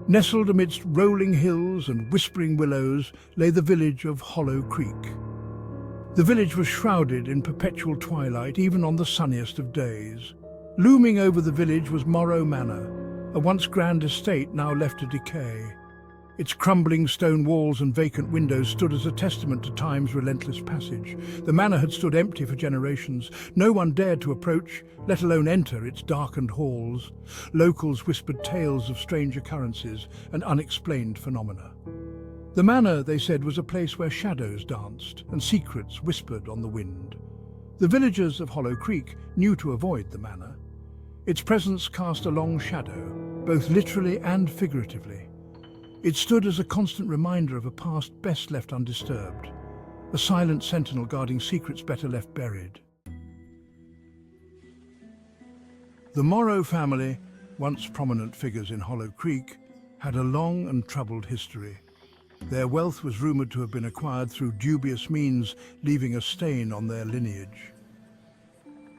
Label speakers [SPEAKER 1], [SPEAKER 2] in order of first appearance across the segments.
[SPEAKER 1] Nestled amidst rolling hills and whispering willows lay the village of Hollow Creek. The village was shrouded in perpetual twilight, even on the sunniest of days. Looming over the village was Morrow Manor, a once grand estate now left to decay. Its crumbling stone walls and vacant windows stood as a testament to time's relentless passage. The manor had stood empty for generations. No one dared to approach, let alone enter its darkened halls. Locals whispered tales of strange occurrences and unexplained phenomena. The manor, they said, was a place where shadows danced and secrets whispered on the wind. The villagers of Hollow Creek knew to avoid the manor. Its presence cast a long shadow, both literally and figuratively. It stood as a constant reminder of a past best left undisturbed, a silent sentinel guarding secrets better left buried. The Morrow family, once prominent figures in Hollow Creek, had a long and troubled history. Their wealth was rumoured to have been acquired through dubious means, leaving a stain on their lineage.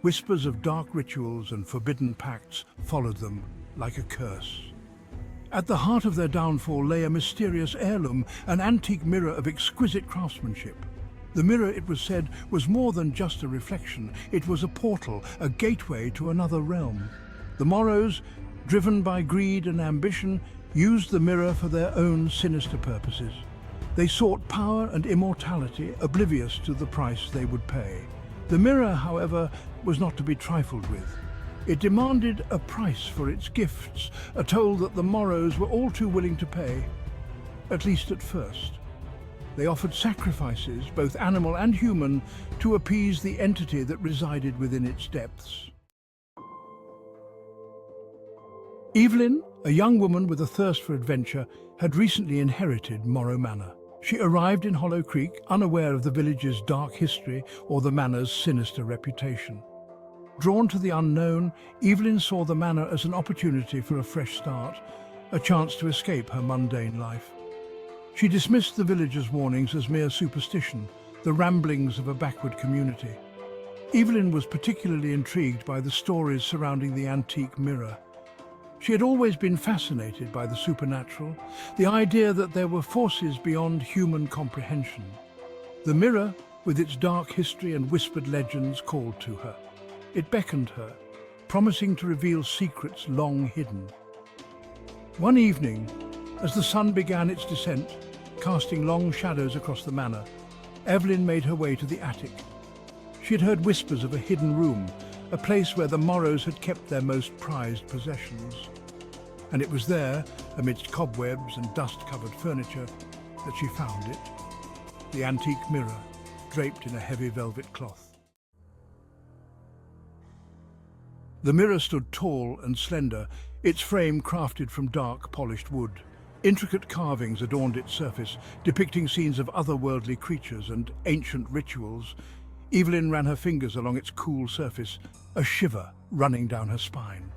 [SPEAKER 1] Whispers of dark rituals and forbidden pacts followed them like a curse. At the heart of their downfall lay a mysterious heirloom, an antique mirror of exquisite craftsmanship. The mirror, it was said, was more than just a reflection. It was a portal, a gateway to another realm. The Morrows, driven by greed and ambition, used the mirror for their own sinister purposes. They sought power and immortality, oblivious to the price they would pay. The mirror, however, was not to be trifled with. It demanded a price for its gifts, a toll that the Morrows were all too willing to pay, at least at first. They offered sacrifices, both animal and human, to appease the entity that resided within its depths. Evelyn, a young woman with a thirst for adventure, had recently inherited Morrow Manor. She arrived in Hollow Creek, unaware of the village's dark history or the manor's sinister reputation. Drawn to the unknown, Evelyn saw the manor as an opportunity for a fresh start, a chance to escape her mundane life. She dismissed the villagers' warnings as mere superstition, the ramblings of a backward community. Evelyn was particularly intrigued by the stories surrounding the antique mirror. She had always been fascinated by the supernatural, the idea that there were forces beyond human comprehension. The mirror, with its dark history and whispered legends, called to her. It beckoned her, promising to reveal secrets long hidden. One evening, as the sun began its descent, casting long shadows across the manor, Evelyn made her way to the attic. She had heard whispers of a hidden room, a place where the Morrows had kept their most prized possessions. And it was there, amidst cobwebs and dust-covered furniture, that she found it, the antique mirror, draped in a heavy velvet cloth. The mirror stood tall and slender, its frame crafted from dark, polished wood. Intricate carvings adorned its surface, depicting scenes of otherworldly creatures and ancient rituals. Evelyn ran her fingers along its cool surface, a shiver running down her spine.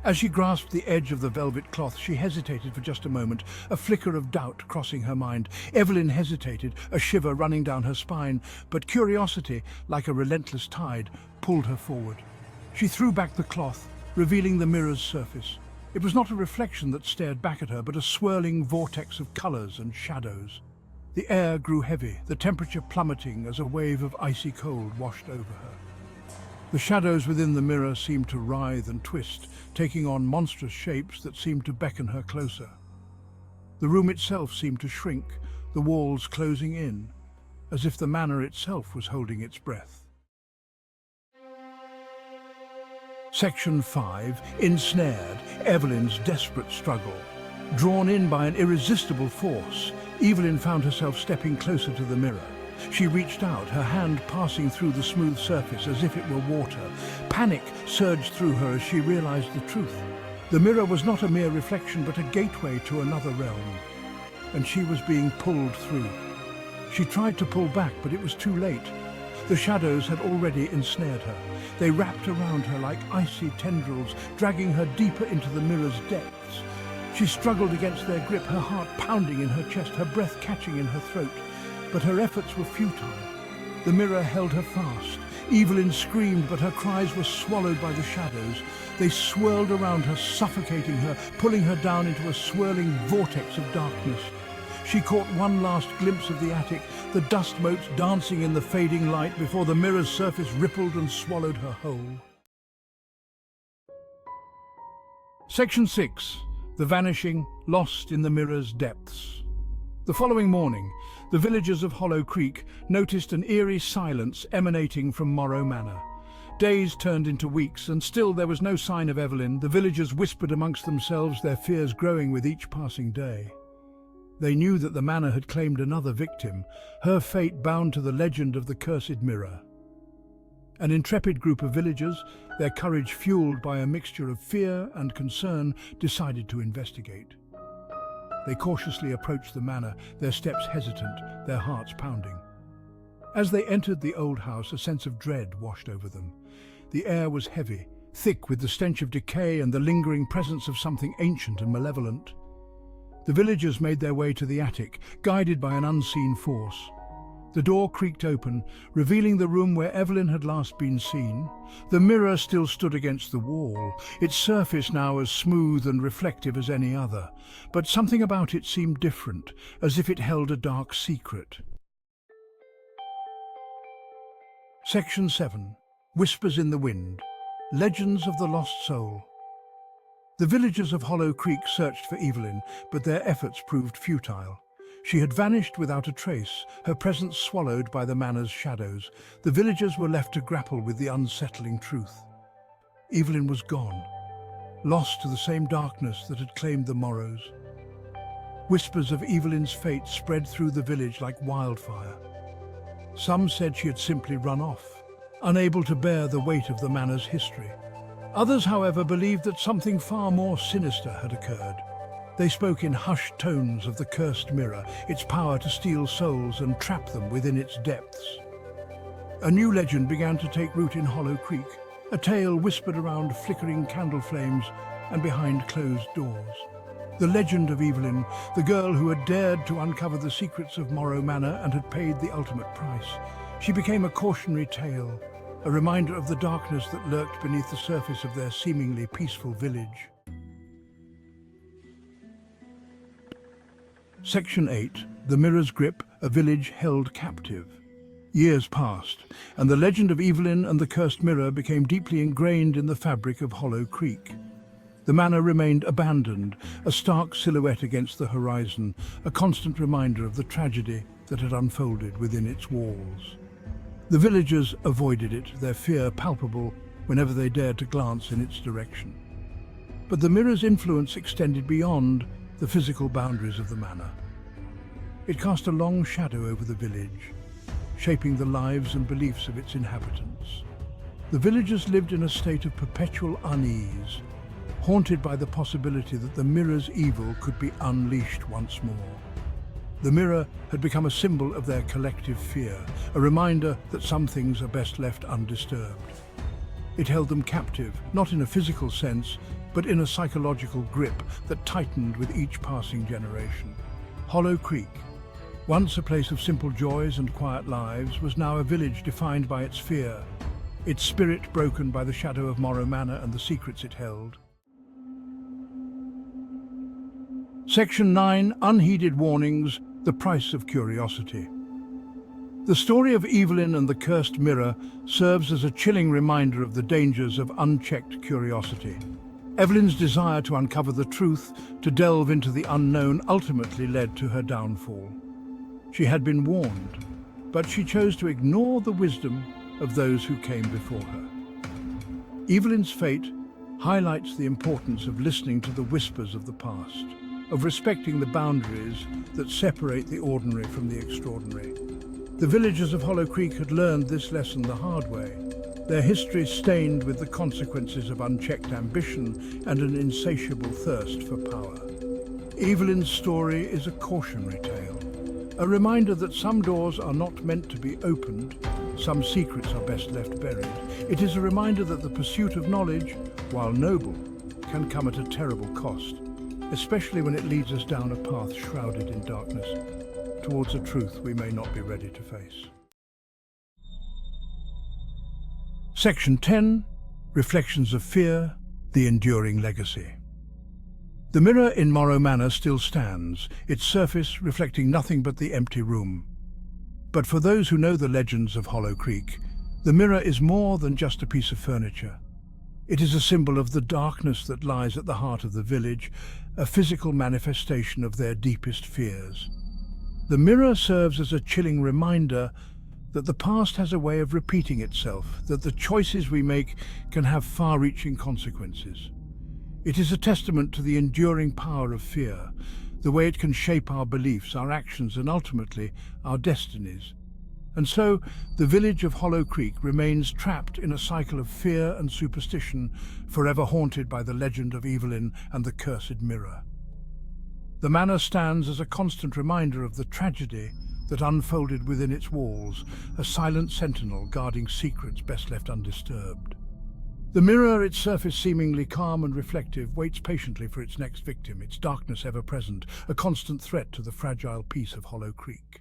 [SPEAKER 1] As she grasped the edge of the velvet cloth, she hesitated for just a moment, a flicker of doubt crossing her mind. Evelyn hesitated, a shiver running down her spine, but curiosity, like a relentless tide, pulled her forward. She threw back the cloth, revealing the mirror's surface. It was not a reflection that stared back at her, but a swirling vortex of colours and shadows. The air grew heavy, the temperature plummeting as a wave of icy cold washed over her. The shadows within the mirror seemed to writhe and twist, taking on monstrous shapes that seemed to beckon her closer. The room itself seemed to shrink, the walls closing in, as if the manor itself was holding its breath. Section 5. Ensnared, Evelyn's desperate struggle. Drawn in by an irresistible force, Evelyn found herself stepping closer to the mirror. She reached out, her hand passing through the smooth surface as if it were water. Panic surged through her as she realized the truth. The mirror was not a mere reflection, but a gateway to another realm. And she was being pulled through. She tried to pull back, but it was too late. The shadows had already ensnared her. They wrapped around her like icy tendrils, dragging her deeper into the mirror's depths. She struggled against their grip, her heart pounding in her chest, her breath catching in her throat. But her efforts were futile. The mirror held her fast, Evelyn screamed, but her cries were swallowed by the shadows. They swirled around her, suffocating her, pulling her down into a swirling vortex of darkness. She caught one last glimpse of the attic, the dust motes dancing in the fading light before the mirror's surface rippled and swallowed her whole. Section 6. The Vanishing, Lost in the Mirror's Depths. The following morning, the villagers of Hollow Creek noticed an eerie silence emanating from Morrow Manor. Days turned into weeks, and still there was no sign of Evelyn. The villagers whispered amongst themselves, their fears growing with each passing day. They knew that the manor had claimed another victim, her fate bound to the legend of the cursed mirror. An intrepid group of villagers, their courage fueled by a mixture of fear and concern, decided to investigate. They cautiously approached the manor, their steps hesitant, their hearts pounding. As they entered the old house, a sense of dread washed over them. The air was heavy, thick with the stench of decay and the lingering presence of something ancient and malevolent. The villagers made their way to the attic, guided by an unseen force. The door creaked open, revealing the room where Evelyn had last been seen. The mirror still stood against the wall, its surface now as smooth and reflective as any other. But something about it seemed different, as if it held a dark secret. Section 7. Whispers in the Wind. Legends of the Lost Soul. The villagers of Hollow Creek searched for Evelyn, but their efforts proved futile. She had vanished without a trace, her presence swallowed by the manor's shadows. The villagers were left to grapple with the unsettling truth. Evelyn was gone, lost to the same darkness that had claimed the Morrows. Whispers of Evelyn's fate spread through the village like wildfire. Some said she had simply run off, unable to bear the weight of the manor's history. Others, however, believed that something far more sinister had occurred. They spoke in hushed tones of the cursed mirror, its power to steal souls and trap them within its depths. A new legend began to take root in Hollow Creek, a tale whispered around flickering candle flames and behind closed doors. The legend of Evelyn, the girl who had dared to uncover the secrets of Morrow Manor and had paid the ultimate price. She became a cautionary tale, a reminder of the darkness that lurked beneath the surface of their seemingly peaceful village. Section 8. The Mirror's Grip, a village held captive. Years passed, and the legend of Evelyn and the cursed mirror became deeply ingrained in the fabric of Hollow Creek. The manor remained abandoned, a stark silhouette against the horizon, a constant reminder of the tragedy that had unfolded within its walls. The villagers avoided it, their fear palpable whenever they dared to glance in its direction. But the mirror's influence extended beyond the physical boundaries of the manor. It cast a long shadow over the village, shaping the lives and beliefs of its inhabitants. The villagers lived in a state of perpetual unease, haunted by the possibility that the mirror's evil could be unleashed once more. The mirror had become a symbol of their collective fear, a reminder that some things are best left undisturbed. It held them captive, not in a physical sense, but in a psychological grip that tightened with each passing generation. Hollow Creek, once a place of simple joys and quiet lives, was now a village defined by its fear, its spirit broken by the shadow of Morrow Manor and the secrets it held. Section 9. Unheeded Warnings, the Price of Curiosity. The story of Evelyn and the cursed mirror serves as a chilling reminder of the dangers of unchecked curiosity. Evelyn's desire to uncover the truth, to delve into the unknown, ultimately led to her downfall. She had been warned, but she chose to ignore the wisdom of those who came before her. Evelyn's fate highlights the importance of listening to the whispers of the past, of respecting the boundaries that separate the ordinary from the extraordinary. The villagers of Hollow Creek had learned this lesson the hard way, their history stained with the consequences of unchecked ambition and an insatiable thirst for power. Evelyn's story is a cautionary tale, a reminder that some doors are not meant to be opened, some secrets are best left buried. It is a reminder that the pursuit of knowledge, while noble, can come at a terrible cost, especially when it leads us down a path shrouded in darkness, towards a truth we may not be ready to face. Section 10. Reflections of Fear, the Enduring Legacy. The mirror in Morrow Manor still stands, its surface reflecting nothing but the empty room. But for those who know the legends of Hollow Creek, the mirror is more than just a piece of furniture. It is a symbol of the darkness that lies at the heart of the village, a physical manifestation of their deepest fears. The mirror serves as a chilling reminder that the past has a way of repeating itself, that the choices we make can have far-reaching consequences. It is a testament to the enduring power of fear, the way it can shape our beliefs, our actions, and ultimately our destinies. And so, the village of Hollow Creek remains trapped in a cycle of fear and superstition, forever haunted by the legend of Evelyn and the cursed mirror. The manor stands as a constant reminder of the tragedy that unfolded within its walls, a silent sentinel guarding secrets best left undisturbed. The mirror, its surface seemingly calm and reflective, waits patiently for its next victim, its darkness ever present, a constant threat to the fragile peace of Hollow Creek.